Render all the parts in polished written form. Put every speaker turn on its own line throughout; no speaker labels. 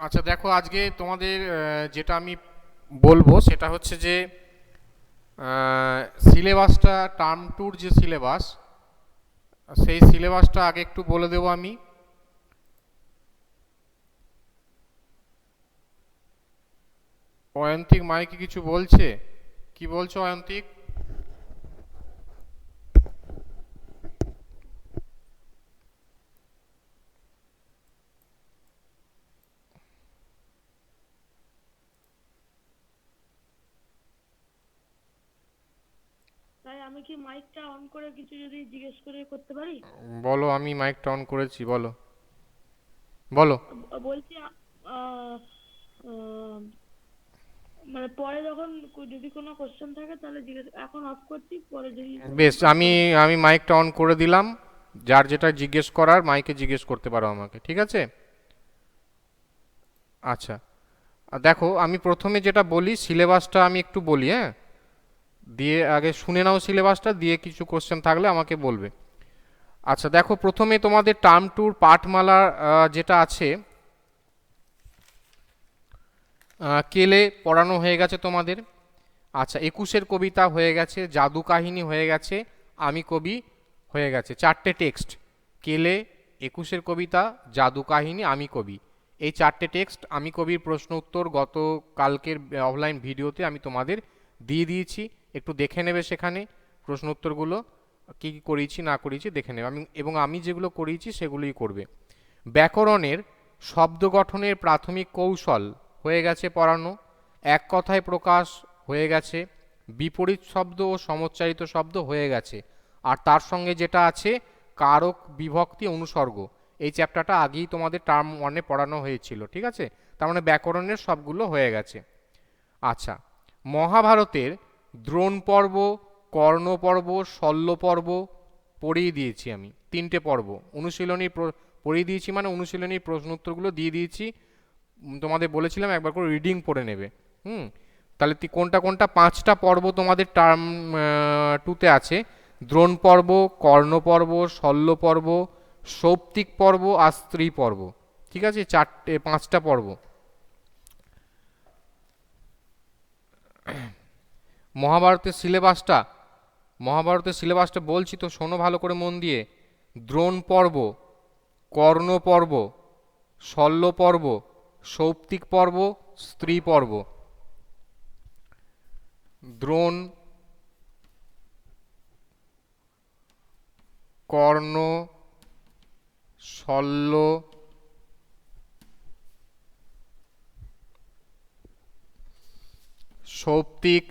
আচ্ছা দেখো আজকে তোমাদের যেটা আমি বলবো সেটা হচ্ছে যে সিলেবাসটা টার্ম টুর যে সিলেবাস সেই সিলেবাসটা আগে একটু বলে দেবো আমি। অয়ন্তিক মাইকে কিছু বলছে? কি বলছো অয়ন্তিক?
তাই আমি কি মাইকটা অন করে কিছু যদি জিজ্ঞেস করে করতে পারি?
বলো, আমি মাইকটা অন করেছি, বলো বলো।
বলছি আহ, আহ, মানে পরে যখন যদি কোনো কোশ্চেন থাকে তাহলে জিজ্ঞেস, এখন অফ করছি, পরে যদি
বেশ,
অন
আমি
করে।
আমি মাইকটা অন করে দিলাম। যার যেটা জিজ্ঞেস করার মাইকে জিজ্ঞেস করতে পারো আমাকে, ঠিক আছে? আচ্ছা, দেখো আমি প্রথমে যেটা বলি সিলেবাসটা আমি একটু বলি, হ্যাঁ? দিয়ে আগে শুনে নাও সিলেবাসটা, দিয়ে কিছু কোশ্চেন থাকলে আমাকে বলবে। আচ্ছা দেখো, প্রথমে তোমাদের টার্ম টুর পাঠমালা যেটা আছে, কেলে পড়ানো হয়ে গেছে তোমাদের। আচ্ছা, একুশের কবিতা হয়ে গেছে, জাদু কাহিনী হয়ে গেছে, আমি কবি হয়ে গেছে। চারটে টেক্সট, কেলে, একুশের কবিতা, জাদু কাহিনী, আমি কবি। এই চারটে টেক্সট আমি কবির প্রশ্ন উত্তর গত কালকের অফলাইন ভিডিওতে আমি তোমাদের দিয়ে দিয়েছি। একটু দেখে নেবে সেখানে প্রশ্ন উত্তরগুলো, কী কী করিয়েছি না করিয়েছি দেখে নেবে। আমি যেগুলো করিয়েছি সেগুলোই করবে। ব্যাকরণের শব্দ গঠনের প্রাথমিক কৌশল হয়ে গেছে পড়ানো। এক কথায় প্রকাশ হয়ে গেছে। বিপরীত শব্দ ও সমচ্চারিত শব্দ হয়ে গেছে। আর তার সঙ্গে যেটা আছে, কারক বিভক্তি অনুসর্গ, এই চ্যাপ্টারটা আগেই তোমাদের টার্ম ওয়ানে পড়ানো হয়েছিল, ঠিক আছে? তার মানে ব্যাকরণের সবগুলো হয়ে গেছে। আচ্ছা, মহাভারতের দ্রোণ পর্ব, কর্ণ পর্ব, শল্য পর্ব পড়িয়ে দিয়েছি আমি। তিনটে পর্ব অনুশীলনী পড়িয়ে দিয়েছি, মানে অনুশীলনীর প্রশ্ন উত্তরগুলো দিয়ে দিয়েছি। তোমাদের বলেছিলাম একবার করে রিডিং পড়ে নেবে। হুম, তাহলে কোনটা কোনটা পাঁচটা পর্ব তোমাদের টার্ম টুতে আছে: দ্রোণ পর্ব, কর্ণ পর্ব, শল্য পর্ব, সৌপ্তিক পর্ব আর স্ত্রী পর্ব। ঠিক আছে, পাঁচটা পর্ব। মহাভারতের সিলেবাসটা মহাভারতের সিলেবাসটা বলছি তো, শোনো ভালো করে মন দিয়ে। দ্রোণ পর্ব, কর্ণ পর্ব, শল্য পর্ব, সৌপ্তিক পর্ব, স্ত্রী পর্ব। দ্রোণ, কর্ণ, শল্য, সৌপ্তিক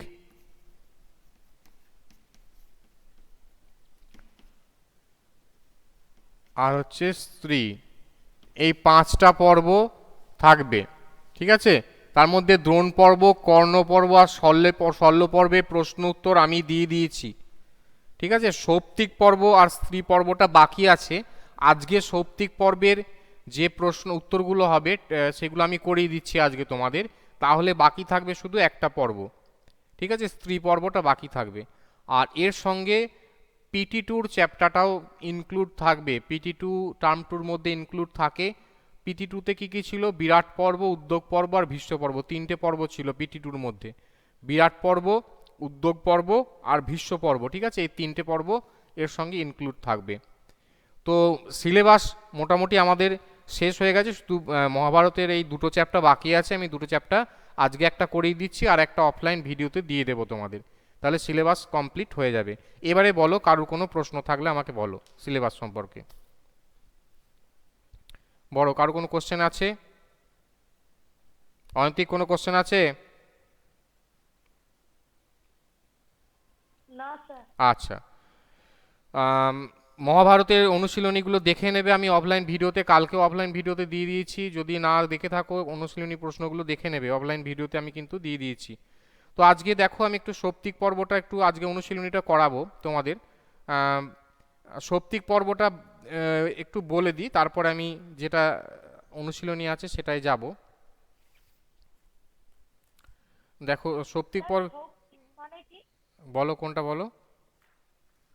আর হচ্ছে স্ত্রী, এই পাঁচটা পর্ব থাকবে, ঠিক আছে? তার মধ্যে দ্রোণ পর্ব, কর্ণ পর্ব আর শল্য পর্বে প্রশ্ন উত্তর আমি দিয়ে দিয়েছি, ঠিক আছে? সৌপ্তিক পর্ব আর স্ত্রী পর্বটা বাকি আছে। আজকে সৌপ্তিক পর্বের যে প্রশ্ন উত্তরগুলো হবে সেগুলো আমি করিয়ে দিচ্ছি আজকে তোমাদের। তাহলে বাকি থাকবে শুধু একটা পর্ব, ঠিক আছে? স্ত্রী পর্বটা বাকি থাকবে। আর এর সঙ্গে পিটি টুর চ্যাপ্টারটাও ইনক্লুড থাকবে। পিটি টু টার্ম টুর মধ্যে ইনক্লুড থাকে। পিটি টুতে কী কী ছিল? বিরাট পর্ব, উদ্যোগ পর্ব আর ভীষ্ম পর্ব, তিনটে পর্ব ছিল পিটি টুর মধ্যে। বিরাট পর্ব, উদ্যোগ পর্ব আর ভীষ্ম পর্ব, ঠিক আছে? এই তিনটে পর্ব এর সঙ্গে ইনক্লুড থাকবে। তো সিলেবাস মোটামুটি আমাদের শেষ হয়ে গেছে, শুধু মহাভারতের এই দুটো চ্যাপ্টার বাকি আছে। আমি দুটো চ্যাপ্টার আজকে একটা করিয়ে দিচ্ছি, আর একটা অফলাইন ভিডিওতে দিয়ে দেবো তোমাদের। তাহলে সিলেবাস কমপ্লিট হয়ে যাবে। এবারে বলো, কারোর কোনো প্রশ্ন থাকলে আমাকে বলো সিলেবাস সম্পর্কে। বলো, কারোর কোনো কোশ্চেন আছে? অয়ন্তিক, কোনো কোশ্চেন আছে?
না স্যার।
আচ্ছা, আম, মহাভারতের অনুশীলনীগুলো দেখে নেবে। আমি অফলাইন ভিডিওতে, কালকেও অফলাইন ভিডিওতে দিয়ে দিয়েছি। যদি না দেখে থাকো, অনুশীলনী প্রশ্নগুলো দেখে নেবে, অফলাইন ভিডিওতে আমি কিন্তু দিয়ে দিয়েছি। তো আজকে দেখো আমি একটু সৌপ্তিক পর্বটা একটু আজকে অনুশীলনীটা করাবো তোমাদের। আম, সৌপ্তিক পর্বটা একটু বলে দিই, তারপর আমি যেটা অনুশীলনী আছে সেটাই যাব। দেখো সৌপ্তিক
স্যার,
পর্ব,
শৌক্তিক মানে কি?
বলো কোনটা বলো।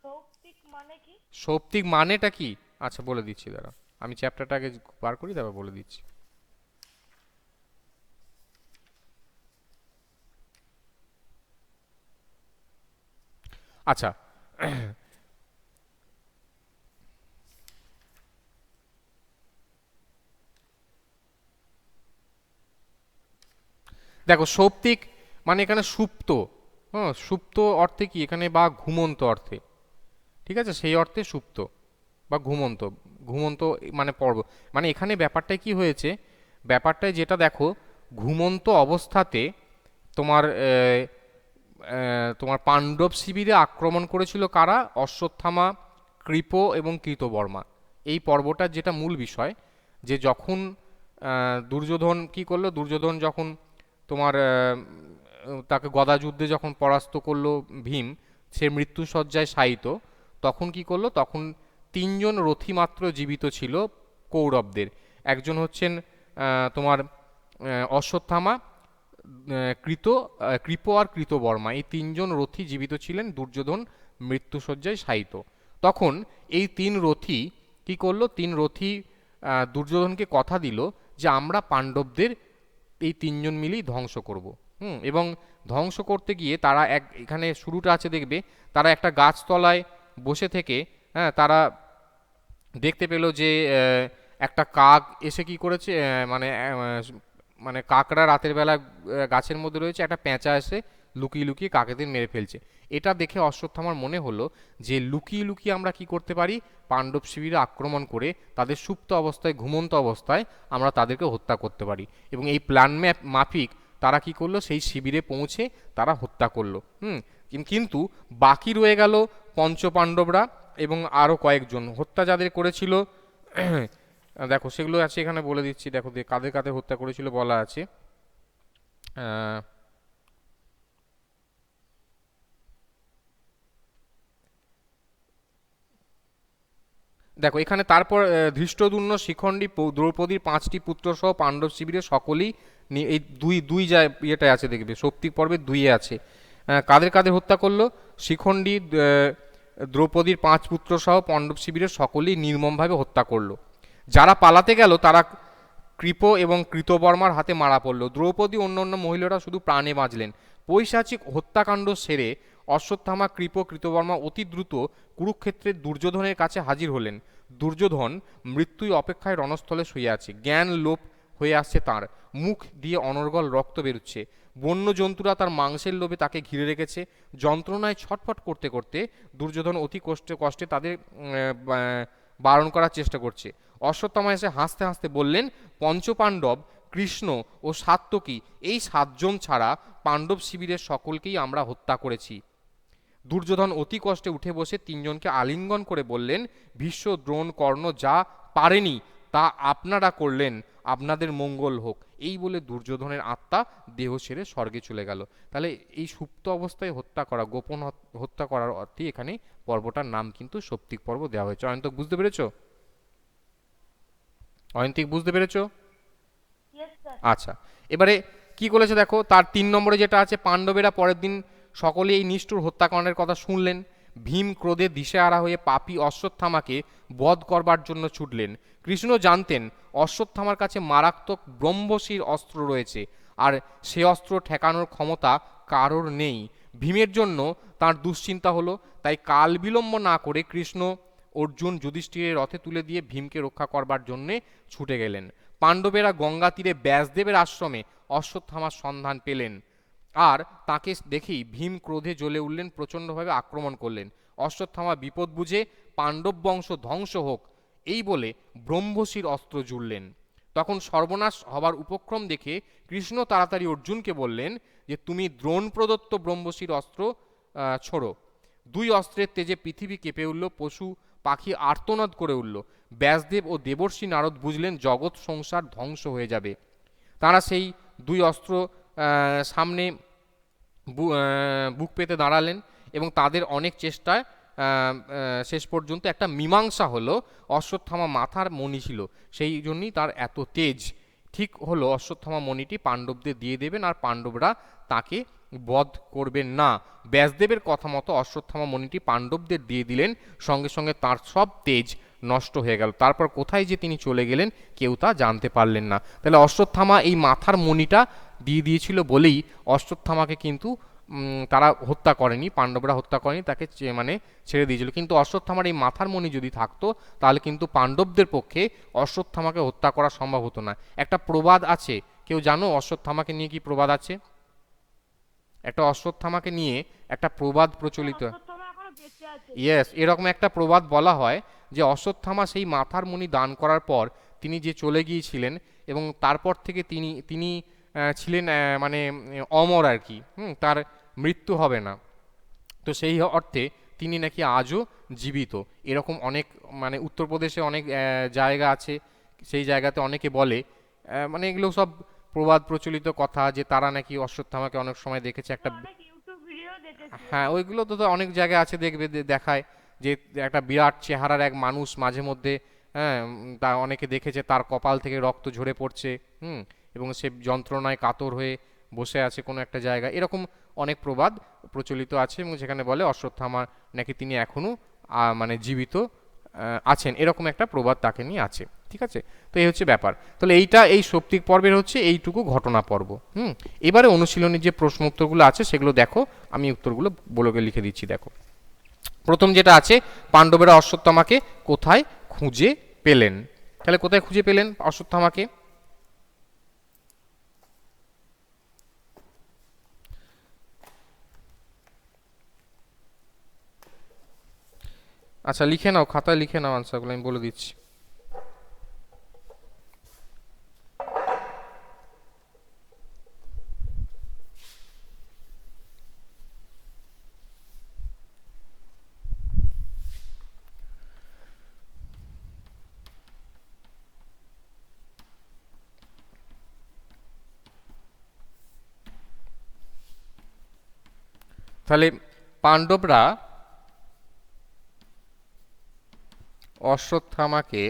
শৌক্তিক মানে কি?
সৌপ্তিক মানেটা কি? আচ্ছা বলে দিচ্ছি, দাঁড়া, আমি চ্যাপ্টারটা আগে বার করি, তারপর বলে দিচ্ছি। আচ্ছা, দেখো সৌপ্তিক মানে এখানে সুপ্ত, হ্যাঁ সুপ্ত অর্থে কি এখানে, বা ঘুমন্ত অর্থে, ঠিক আছে, সেই অর্থে সুপ্ত বা ঘুমন্ত। ঘুমন্ত মানে পর্ব, মানে এখানে ব্যাপারটায় কি হয়েছে, ব্যাপারটায় যেটা দেখো, ঘুমন্ত অবস্থাতে তোমার তোমার পাণ্ডব শিবিরে আক্রমণ করেছিল কারা, অশ্বত্থামা, কৃপ এবং কৃতবর্মা। এই পর্বটার যেটা মূল বিষয়, যে যখন দুর্যোধন কি করলো, দুর্যোধন যখন তোমার তাকে গদা যুদ্ধে যখন পরাস্ত করলো ভীম, সে মৃত্যুশয্যায় শায়িত, তখন কি করলো, তখন তিনজন রথী মাত্র জীবিত ছিল কৌরবদের। একজন হচ্ছেন তোমার অশ্বত্থামা, কৃপ আর কৃতবর্মা, এই তিনজন রথী জীবিত ছিলেন, দুর্যোধন মৃত্যুশয্যায় শায়িত। তখন এই তিন রথী কি করলো, তিন রথী দুর্যোধনকে কথা দিল যে আমরা পাণ্ডবদের এই তিনজন মিলেই ধ্বংস করব। এবং ধ্বংস করতে গিয়ে তারা এখানে শুরুটা আছে দেখবে, তারা একটা গাছতলায় বসে থেকে, হ্যাঁ, তারা দেখতে পেল যে একটা কাক এসে কি করেছে, মানে মানে কাকড়া রাতের বেলা গাছের মধ্যে রয়েছে, একটা পেঁচা এসে লুকিয়ে লুকিয়ে কাকেদের মেরে ফেলছে। এটা দেখে অশ্বত্থামার মনে হলো যে লুকিয়ে লুকিয়ে আমরা কি করতে পারি, পাণ্ডব শিবিরে আক্রমণ করে তাদের সুপ্ত অবস্থায়, ঘুমন্ত অবস্থায় আমরা তাদেরকে হত্যা করতে পারি। এবং এই প্ল্যান মাফিক তারা কি করলো, সেই শিবিরে পৌঁছে তারা হত্যা করলো। কিন্তু বাকি রয়ে গেল পঞ্চপাণ্ডবরা এবং আরও কয়েকজন। হত্যা যাদের করেছিল দেখো সেগুলো আছে এখানে বলে দিচ্ছি, দেখো কাদের কাদের হত্যা করেছিল বলা আছে। দেখো এখানে তারপর ধৃষ্টদ্যুম্ন, শিখণ্ডী, দ্রৌপদীর 5টি পুত্র সহ পাণ্ডব শিবিরে সকলেই এই দুই দুই যায় ইয়েটা আছে দেখবে, সৌপ্তিক পর্বের 2-এ আছে। কাদের কাদের হত্যা করলো, শিখণ্ডী, দ্রৌপদীর 5 পুত্র সহ পাণ্ডব শিবিরের সকলেই নির্মমভাবে হত্যা করলো। যারা পালাতে গেল তারা কৃপ এবং কৃতবর্মার হাতে মারা পড়ল। দ্রৌপদী অন্যান্য মহিলারা শুধু প্রাণে বাঁচলেন। পৈশাচিক হত্যাকাণ্ড সেরে অশ্বত্থামা, কৃপ, কৃতবর্মা অতি দ্রুত কুরুক্ষেত্রের দুর্যোধনের কাছে হাজির হলেন। দুর্যোধন মৃত্যুই অপেক্ষায় রণস্থলে শুয়ে আছে, জ্ঞান লোপ হয়ে আসছে তার, মুখ দিয়ে অনর্গল রক্ত বেরোচ্ছে। বন্য জন্তুরা তার মাংসের লোভে তাকে ঘিরে রেখেছে। যন্ত্রণায় ছটফট করতে করতে দুর্যোধন অতি কষ্টে তাদের বারণ করার চেষ্টা করছে। অশ্বত্থামা এসে হাসতে হাসতে বললেন, পঞ্চপাণ্ডব, কৃষ্ণ ও সাত্যকী এই 7 জন ছাড়া পাণ্ডব শিবিরের সকলকেই আমরা হত্যা করেছি। দুর্যোধন অতি কষ্টে উঠে বসে 3 জনকে আলিঙ্গন করে বললেন, ভীষ্ম, দ্রোণ, কর্ণ যা পারেনি তা আপনারা করলেন, আপনাদের মঙ্গল হোক। এই বলে দুর্যোধনের আত্মা দেহ ছেড়ে স্বর্গে চলে গেল। তাহলে এই সুপ্ত অবস্থায় হত্যা করা, গোপন হত্যা করার অর্থে এখানে পর্বটার নাম কিন্তু সৌপ্তিক পর্ব দেওয়া হয়েছে। অয়ন্তক বুঝতে পেরেছো? অয়ন্তিক বুঝতে পেরেছো? আচ্ছা, এবারে কি করেছে দেখো, তার 3 নম্বরে যেটা আছে, পাণ্ডবেরা পরের দিন সকলে এই নিষ্ঠুর হত্যাকাণ্ডের কথা শুনলেন। ভীম ক্রোধে দিশেহারা হয়ে পাপী অশ্বত্থামাকে বধ করবার জন্য ছুটলেন। কৃষ্ণ জানতেন অশ্বত্থামার কাছে মারাত্মক ব্রহ্মশির অস্ত্র রয়েছে, আর সে অস্ত্র ঠেকানোর ক্ষমতা কারোর নেই। ভীমের জন্য তার দুশ্চিন্তা হলো, তাই কাল বিলম্ব না করে কৃষ্ণ অর্জুন যুধিষ্ঠিরের রথে তুলে দিয়ে ভীমকে রক্ষা করবার জন্যে ছুটে গেলেন। পাণ্ডবেরা গঙ্গা তীরে ব্যাসদেবের আশ্রমে অশ্বত্থামার সন্ধান পেলেন, আর তাকে দেখেই ভীম ক্রোধে জ্বলে উঠলেন, প্রচণ্ডভাবে আক্রমণ করলেন। অশ্বত্থামা বিপদ বুঝে পাণ্ডব বংশ ধ্বংস হোক এই বলে ব্রহ্মশির অস্ত্র জুড়লেন। তখন সর্বনাশ হবার উপক্রম দেখে কৃষ্ণ তাড়াতাড়ি অর্জুনকে বললেন যে তুমি দ্রোণ প্রদত্ত ব্রহ্মশির অস্ত্র ছোড়ো। 2 অস্ত্রের তেজে পৃথিবী কেঁপে উঠল, পশু পাখি আর্তনাদ করে উঠল। ব্যাসদেব ও দেবর্ষি নারদ বুঝলেন জগৎ সংসার ধ্বংস হয়ে যাবে। তারা সেই 2 অস্ত্র সামনে বুক পেতে দাঁড়ালেন এবং তাদের অনেক চেষ্টায় শেষ পর্যন্ত একটা মীমাংসা হলো। অশ্বত্থামা মাথার মণি ছিল, সেই জন্যই তার এত তেজ। ঠিক হলো অশ্বত্থামা মণিটি পাণ্ডবদের দিয়ে দেবেন, আর পাণ্ডবরা তাকে বধ করবেন না। ব্যাসদেবের কথা মতো অশ্বত্থামা মণিটি পাণ্ডবদের দিয়ে দিলেন, সঙ্গে সঙ্গে তার সব তেজ নষ্ট হয়ে গেল। তারপর কোথায় যে তিনি চলে গেলেন কেউ তা জানতে পারলেন না। তাহলে অশ্বত্থামা এই মাথার মণিটা দিয়ে দিয়েছিল বলেই অশ্বত্থামাকে কিন্তু তারা হত্যা করেনি, পাণ্ডবরা হত্যা করেনি, তাকে মানে ছেড়ে দিয়েছিল। কিন্তু অশ্বত্থামার এই মাথার মণি যদি থাকতো তাহলে কিন্তু পাণ্ডবদের পক্ষে অশ্বত্থামাকে হত্যা করা সম্ভব হতো না। একটা প্রবাদ আছে, কেউ জানো অশ্বত্থামাকে নিয়ে কি প্রবাদ আছে? একটা অশ্বত্থামাকে নিয়ে একটা প্রবাদ প্রচলিত।
অশ্বত্থামা এখনো বেঁচে আছে।
ইয়েস, এরকম একটা প্রবাদ বলা হয় যে অশ্বত্থামা সেই মাথার মণি দান করার পর তিনি যে চলে গিয়েছিলেন এবং তারপর থেকে তিনি তিনি ছিলেন মানে অমর আর কি, তার মৃত্যু হবে না। তো সেই অর্থে তিনি নাকি আজও জীবিত। এরকম অনেক মানে উত্তরপ্রদেশে অনেক জায়গা আছে, সেই জায়গাতে অনেকে বলে, মানে এগুলো সব প্রবাদ প্রচলিত কথা, যে তারা নাকি অশ্বত্থামাকে অনেক সময় দেখেছে একটা।
অনেক ইউটিউব ভিডিও দেখেছি।
হ্যাঁ, ওইগুলো তো তো অনেক জায়গায় আছে, দেখবে দেখায় যে একটা বিরাট চেহারার এক মানুষ মাঝে মধ্যে, হ্যাঁ, তা অনেকে দেখেছে তার কপাল থেকে রক্ত ঝরে পড়ছে, এবং সে যন্ত্রণায় কাতর হয়ে বসে আছে কোনো একটা জায়গায়। এরকম অনেক প্রবাদ প্রচলিত আছে এবং যেখানে বলে অশ্বত্থামা নাকি তিনি এখনো মানে জীবিত আছেন, এরকম একটা প্রবাদ তাকে নিয়ে আছে। ঠিক আছে, তো এই হচ্ছে ব্যাপার। তাহলে এইটা এই সৌপ্তিক পর্বের হচ্ছে এইটুকু ঘটনা পর্ব। এবারে অনুশীলনী যে প্রশ্ন উত্তরগুলো আছে সেগুলো দেখো, আমি উত্তরগুলো বলে লিখে দিচ্ছি। দেখো, প্রথম যেটা আছে, পাণ্ডবেরা অশ্বত্থামাকে কোথায় খুঁজে পেলেন? তাহলে কোথায় খুঁজে পেলেন অশ্বত্থামাকে? আচ্ছা, লিখে নাও, খাতায় লিখে নাও আনসারগুলো, আমি বলে দিচ্ছি। তাহলে পাণ্ডবরা অশ্বত্থামাকে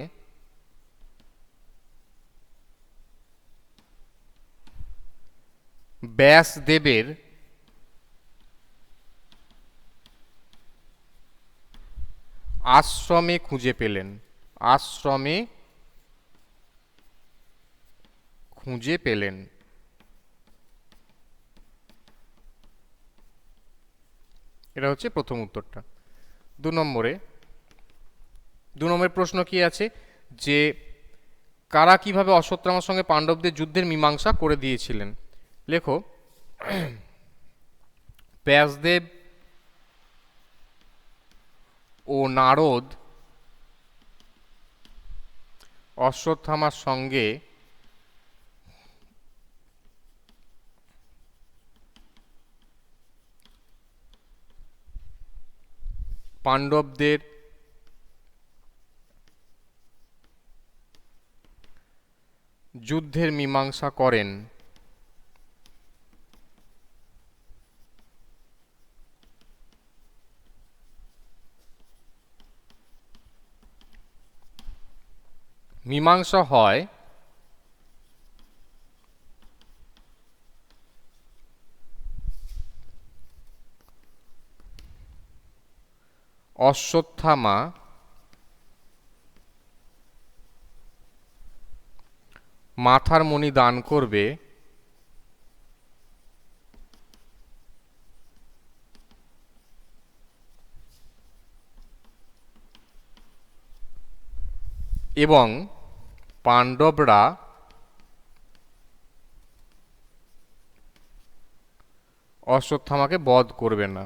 ব্যাসদেবের আশ্রমে খুঁজে পেলেন। আশ্রমে খুঁজে পেলেন। এটা হচ্ছে প্রথম উত্তরটা। দু নম্বরের প্রশ্ন কি আছে, যে কারা কিভাবে অশ্বত্থামার সঙ্গে পাণ্ডবদের যুদ্ধের মীমাংসা করে দিয়েছিলেন? লেখো, ব্যাসদেব ও নারদ অশ্বত্থামার সঙ্গে পাণ্ডবদের যুদ্ধের মীমাংসা করেন। মীমাংসা হয় অশ্বত্থামা মাথার মণি দান করবে এবং পাণ্ডবরা অশ্বত্থামাকে বধ করবে না।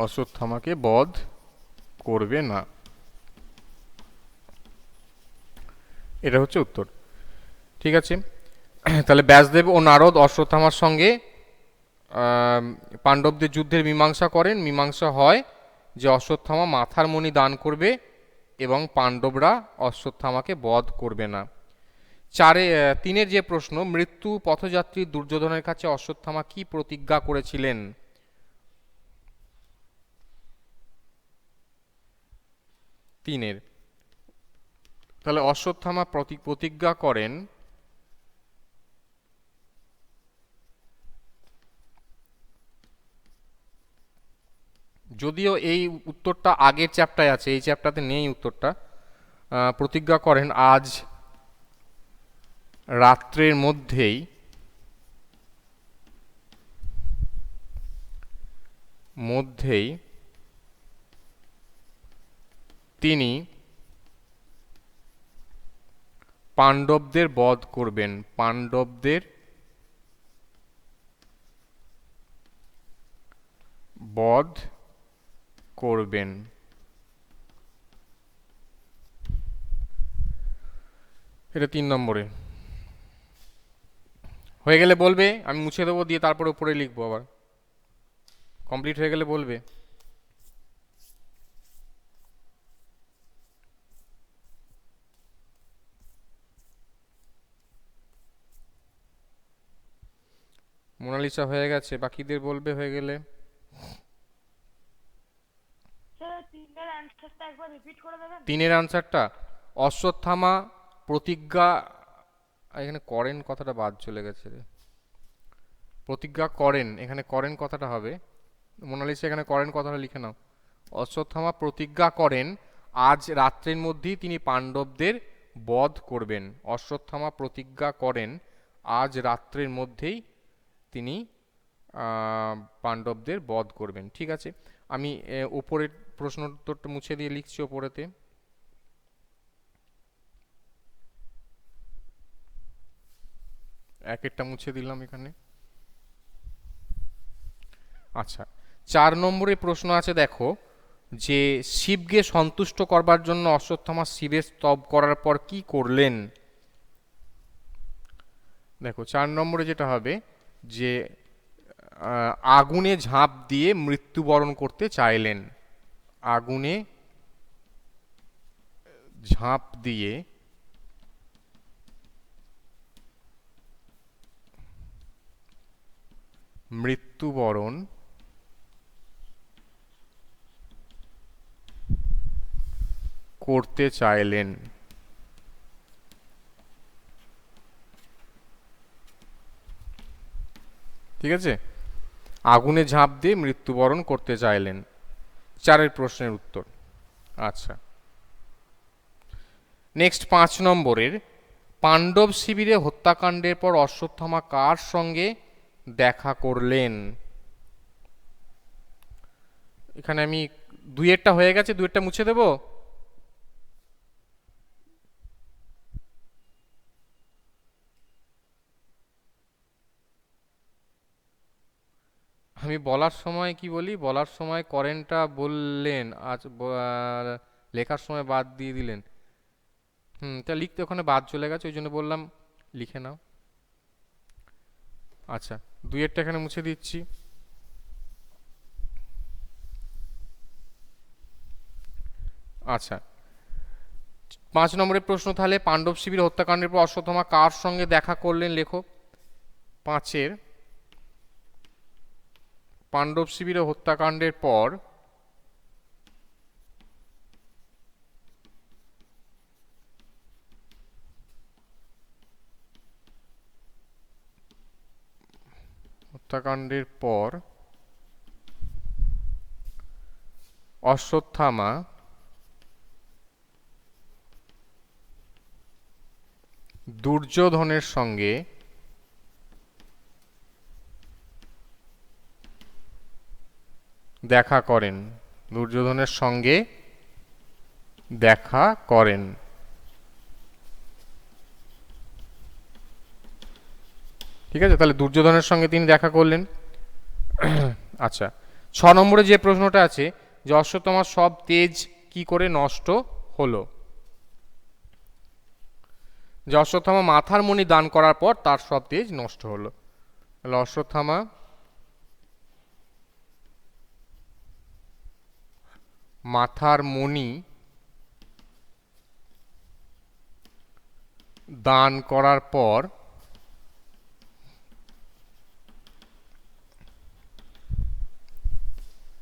অশ্বত্থামাকে বধ করবে না। এটা হচ্ছে উত্তর। ঠিক আছে, তাহলে ব্যাসদেব ও নারদ অশ্বত্থামার সঙ্গে পাণ্ডবদের যুদ্ধের মীমাংসা করেন। মীমাংসা হয় যে অশ্বত্থামা মাথার মণি দান করবে এবং পাণ্ডবরা অশ্বত্থামাকে বধ করবে না। তিনের যে প্রশ্ন, মৃত্যু পথযাত্রী দুর্যোধনের কাছে অশ্বত্থামা কি প্রতিজ্ঞা করেছিলেন? তিনের, তাহলে অশ্বত্থামা প্রতিজ্ঞা করেন যদিও এই উত্তরটা আগের চ্যাপ্টারে আছে, এই চ্যাপ্টারতে নেই উত্তরটা। প্রতিজ্ঞা করেন আজ রাত্রের মধ্যেই মধ্যেই তিনি পাণ্ডবদের বধ করবেন। পাণ্ডবদের বধ করবেন। এটা 3 নম্বরে হয়ে গেলে বলবে, আমি মুছে দেবো, দিয়ে তারপরে উপরে লিখবো। আবার কমপ্লিট হয়ে গেলে বলবে। মোনালিসা হয়ে গেছে, বাকিদের বলবে হয়ে গেলে।
স্যার তিনটার অ্যানসারটা একবার রিপিট করে দেবেন?
3-এর আনসারটা অশ্বত্থামা প্রতিজ্ঞা, এখানে করেন কথাটা বাদ চলে গেছে রে। প্রতিজ্ঞা করেন, এখানে করেন কথাটা হবে। মোনালিসা এখানে করেন কথাটা লিখে নাও। অশ্বত্থামা প্রতিজ্ঞা করেন আজ রাত্রের মধ্যেই তিনি পাণ্ডবদের বধ করবেন। অশ্বত্থামা প্রতিজ্ঞা করেন আজ রাত্রের মধ্যেই তিনি পাণ্ডবদের বধ করবেন। ঠিক আছে, আমি উপরের প্রশ্ন উত্তরটা মুছে দিয়ে লিখছি ওপরেতে। একটা মুছে দিলাম এখানে। আচ্ছা, 4 নম্বরে প্রশ্ন আছে, দেখো যে শিবকে সন্তুষ্ট করবার জন্য অশ্বত্থামা শিবের স্তব করার পর কি করলেন। দেখো 4 নম্বরে যেটা হবে যে আগুনে ঝাঁপ দিয়ে মৃত্যুবরণ করতে চাইলেন। আগুনে ঝাঁপ দিয়ে মৃত্যুবরণ করতে চাইলেন। ঠিক আছে, আগুনে ঝাঁপ দিয়ে মৃত্যুবরণ করতে চাইলেন, 4-এর প্রশ্নের উত্তর। আচ্ছা, নেক্সট 5 নম্বরের, পাণ্ডব শিবিরে হত্যাকাণ্ডের পর অশ্বত্থামা কার সঙ্গে দেখা করলেন। এখানে আমি 2-এরটা হয়ে গেছে, 2-এরটা মুছে দেব। আমি বলার সময় কি বলি, বলার সময় করেনটা বললেন, আজ লেখার সময় বাদ দিয়ে দিলেন। তা লিখতে ওখানে বাদ চলে গেছে, ওই জন্য বললাম লিখে নাও। আচ্ছা, 2-এরটা এখানে মুছে দিচ্ছি। আচ্ছা, 5 নম্বরের প্রশ্ন তাহলে, পাণ্ডব শিবির হত্যাকাণ্ডের পর অশ্বত্থামা কার সঙ্গে দেখা করলেন লেখো। 5-এর, পাণ্ডব শিবিরে হত্যাকাণ্ডের পর অশ্বত্থামা দুর্যোধনের সঙ্গে দেখা করেন। দুর্যোধনের সঙ্গে দেখা করেন। ঠিক আছে, তাহলে দুর্যোধনের সঙ্গে তিনি দেখা করলেন। আচ্ছা, 6 নম্বরে যে প্রশ্নটা আছে যে অশ্বত্থামার সব তেজ কি করে নষ্ট হলো। যে অশ্বত্থামা মাথার মণি দান করার পর তার সব তেজ নষ্ট হলো। তাহলে অশ্বত্থামা মাথার মণি দান করার পর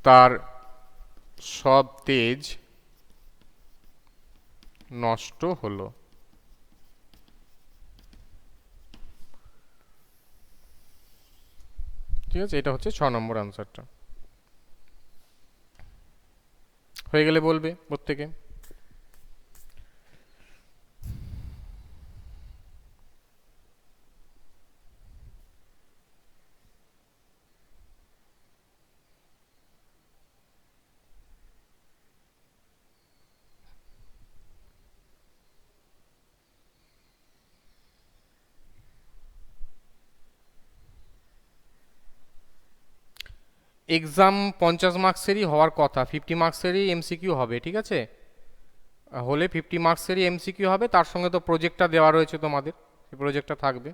তার সব তেজ নষ্ট হলো। ঠিক আছে, এটা হচ্ছে 6 নম্বর আনসারটা। হয়ে গেলে বলবে প্রত্যেকে। এক্সাম 50 মার্কসেরই হওয়ার কথা, 50 মার্কসেরই এমসিকিউ হবে, ঠিক আছে? হলে 50 মার্কসেরই এমসিকিউ হবে, তার সঙ্গে তো প্রজেক্টটা দেওয়া রয়েছে তোমাদের, সেই প্রজেক্টটা থাকবে।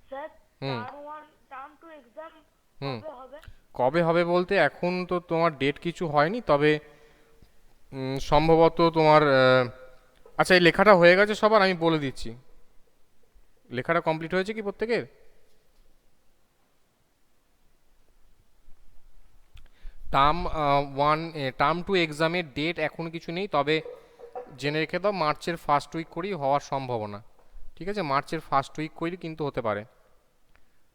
স্যার
হুম
টার্ম টু এক্সাম
হুম।
কবে হবে?
কবে হবে বলতে এখন তো তোমার ডেট কিছু হয়নি, তবে সম্ভবত তোমার আচ্ছা এই লেখাটা হয়ে গেছে সবার, আমি বলে দিচ্ছি। লেখাটা কমপ্লিট হয়েছে কি প্রত্যেকের? টার্ম ওয়ান, টার্ম টু এক্সামের ডেট এখন কিছু নেই, তবে জেনে রেখে দাও মার্চের ফার্স্ট উইক করেই হওয়ার সম্ভাবনা, ঠিক আছে? মার্চের ফার্স্ট উইক করেই কিন্তু হতে পারে।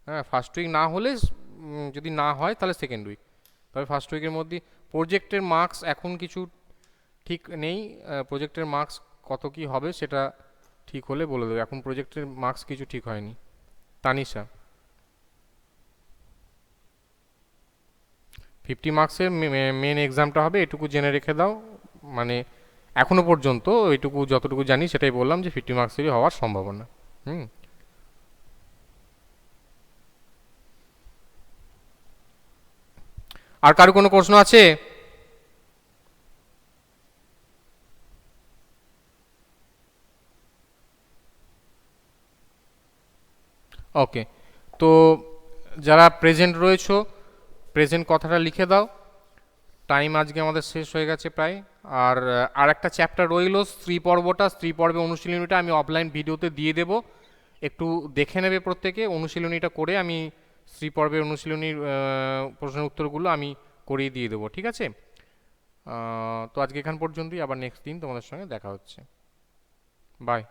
হ্যাঁ, ফার্স্ট উইক না হলে যদি না হয় তাহলে সেকেন্ড উইক, তবে ফার্স্ট উইকের মধ্যে। প্রজেক্টের মার্কস এখন কিছু ঠিক নেই, প্রজেক্টের মার্কস কত কি হবে সেটা ঠিক হলে বলে দেবো, এখন প্রজেক্টের মার্কস কিছু ঠিক হয়নি। তানিশা, 50 মার্কসের মেন এক্সামটা হবে, এটুকু জেনে রেখে দাও। মানে এখনো পর্যন্ত এইটুকু যতটুকু জানি সেটাই বললাম, যে 50 মার্কসেরই হওয়ার সম্ভাবনা। হুম। আর কারো কোনো প্রশ্ন আছে? ওকে, তো যারা প্রেজেন্ট রয়েছো, প্রেজেন্ট কথাটা লিখে দাও। টাইম আজকে আমাদের শেষ হয়ে গেছে প্রায়। আর একটা চ্যাপ্টার রইলো স্ত্রী পর্বটা, স্ত্রী পর্বে অনুশীলনীটা আমি অফলাইন ভিডিওতে দিয়ে দেব, একটু দেখে নেবে প্রত্যেকে। অনুশীলনীটা করে আমি স্ত্রী পর্বের অনুশীলনীর প্রশ্নের উত্তরগুলো আমি করিয়ে দিয়ে দেবো, ঠিক আছে? তো আজকে এখান পর্যন্তই, আবার নেক্সট দিন তোমাদের সঙ্গে দেখা হচ্ছে। বাই।